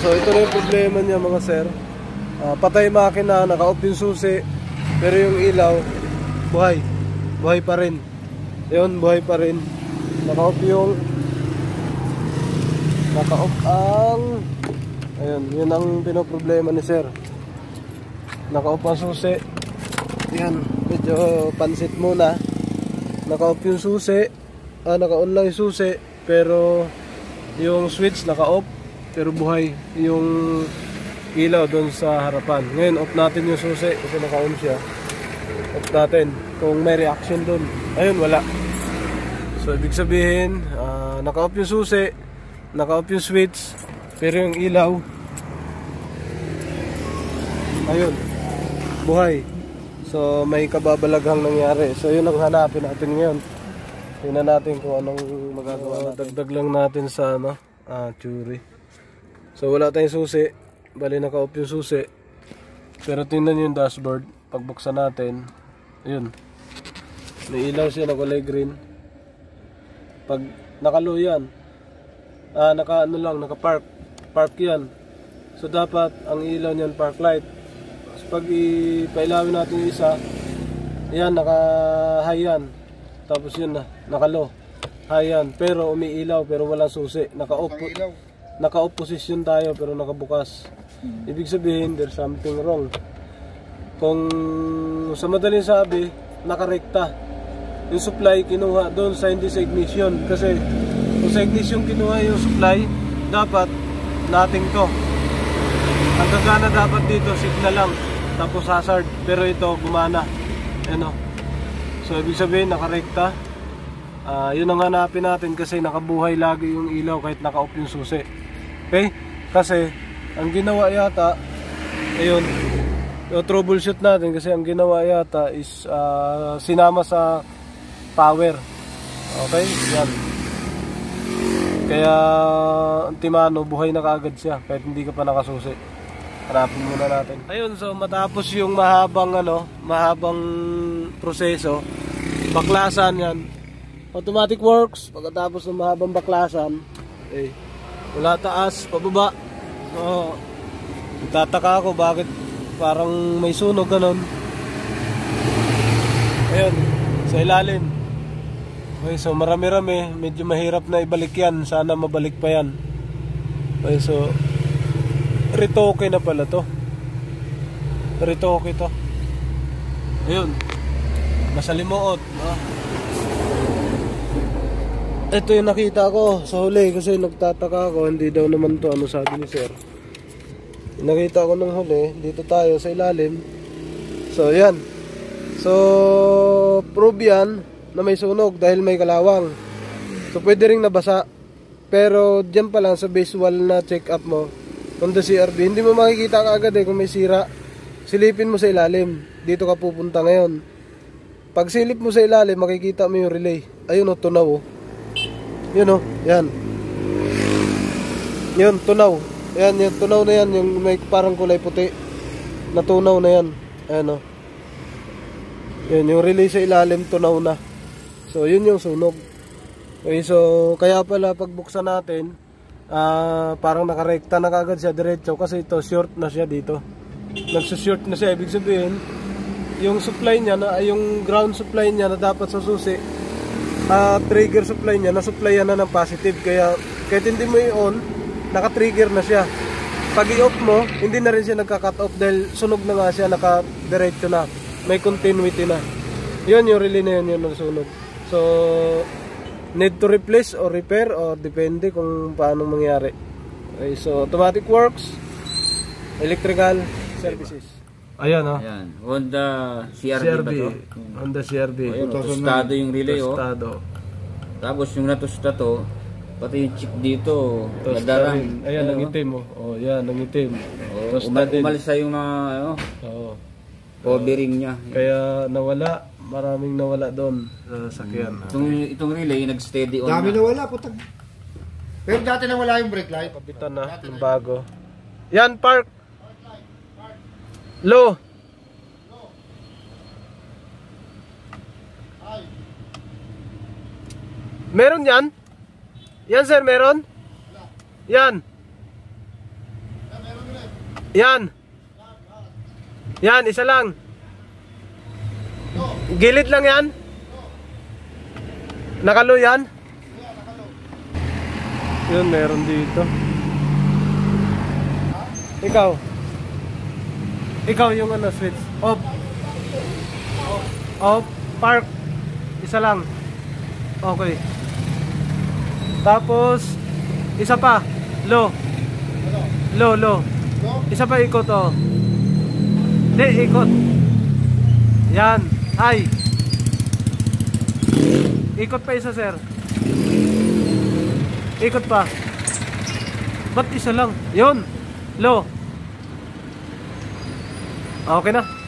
So ito na yung problema niya mga sir. Patay makina, naka-off yung susi, pero yung ilaw buhay. Buhay pa rin. Ayun, buhay pa rin. Naka-off ang ayun, yun ang pinoproblema ni sir. Naka-off ang susi. Yan, medyo pansit muna. Naka-off yung susi. Naka-on lang yung susi, pero yung switch naka-off, pero buhay yung ilaw doon sa harapan. Ngayon off natin yung susi kasi naka-on siya. Off natin kung may reaction doon. Ayun, wala. So ibig sabihin naka-off yung susi, naka-off yung switch, pero yung ilaw ayun, buhay. So may kababalaghang nangyari. So yun ang hanapin natin ngayon. Tingnan natin kung anong magagawa natin. Dagdag lang natin sa theory. So wala tayong susi, bali naka-off yung susi, pero tingnan yung dashboard. Pagbuksan natin, ayun, may ilaw siya na kulay green. Pag naka-low yan, naka-park yan. So dapat ang ilaw niyan park light. So pag ipailawin natin yung isa, yan, naka-high yan. Tapos yun na, naka-low, high yan, pero umiilaw pero walang susi. Naka-off position tayo pero nakabukas. Ibig sabihin there's something wrong. Kung sa madaling sabi, nakarekta. Yung supply kinuha doon sa hindi sa ignition. Kasi kung sa ignition kinuha yung supply, dapat nating to. Ang gagana dapat dito, signal lang, tapos hazard. Pero ito, gumana. Ano? So ibig sabihin, nakarekta. Yun ang hanapin natin kasi nakabuhay lagi yung ilaw kahit naka-off yung susi. Okay? Kasi ang ginawa yata, ayun, yung troubleshoot natin kasi ang ginawa yata is sinama sa power. Okay? Yan. Kaya Timano, buhay na kaagad siya kahit hindi ka pa nakasusi. Hanapin muna natin. Ayun, so matapos yung mahabang proseso, baklasan yan. Automatic works. Pagkatapos ng mahabang baklasan, mula taas, pababa. Tataka ako bakit parang may sunog ganon. Ayun, sa ilalim. Okay, so marami-rami, medyo mahirap na ibalik yan. Sana mabalik pa yan. Okay, so retoke na pala to. Retoke to. Ayun, masalimuot. Ito yung nakita ko sa huli kasi nagtataka ako, hindi daw naman to, ano sabi ni sir. Nakita ko ng huli, dito tayo sa ilalim. So yan. So prove yan na may sunog dahil may kalawang. So pwede ring nabasa. Pero dyan pa lang sa visual na check up mo on the CRB, hindi mo makikita kaagad kung may sira. Silipin mo sa ilalim. Dito ka pupunta ngayon. Pag silip mo sa ilalim, makikita mo yung relay. Ayun o, tunaw o. Yun o, yan. Yun, tunaw. Yan, yung tunaw na yan, yung may parang kulay puti. Natunaw na yan. Ayan o. Yun, yung relay sa ilalim, tunaw na. So, yun yung sunog. Okay, so, kaya pala pagbuksan natin, parang nakarekta na kagad siya diretso kasi ito, short na siya dito. Nagsushort na siya, ibig sabihin, yung supply niya, yung ground supply niya na dapat sa susi, trigger supply niya, na-supply na ng positive. Kaya kahit hindi mo i-on, naka-trigger na siya. Pag i-off mo, hindi na rin siya nagka-cut off dahil sunog na nga siya, naka-diretso na. May continuity na. Yun yung relay na yun yung sunog. So, need to replace or repair or depende kung paano mangyari. Okay, so automatic works, electrical services. Ayan o. Ayan, Honda CRV ba to? Honda CRV. Ayun, tostado yung relay o. Tapos yung natusta to, pati yung chip dito, nadarang. Ayan, nangitim o. Oh, yan, nangitim. Umalisa yung mga, covering niya. Kaya nawala, maraming nawala doon sa sakyan. Itong relay, nag-steady on. Dami nawala, putang. Pero dati nawala yung brake light. Kapitan na, yung bago. Yan, park. Low. Meron yan? Yan sir, meron? Yan. Yan. Yan, isa lang. Gilid lang yan. Nakalo yan. Yun, meron dito. Ikaw yung ano, switch. Off. Off. Park. Isa lang. Okay. Tapos isa pa. Low. Isa pa ikot, oh. Hindi, ikot. Yan. High. Ikot pa isa, sir. Ikot pa. Ba't isa lang? Yun. Low. Okay na.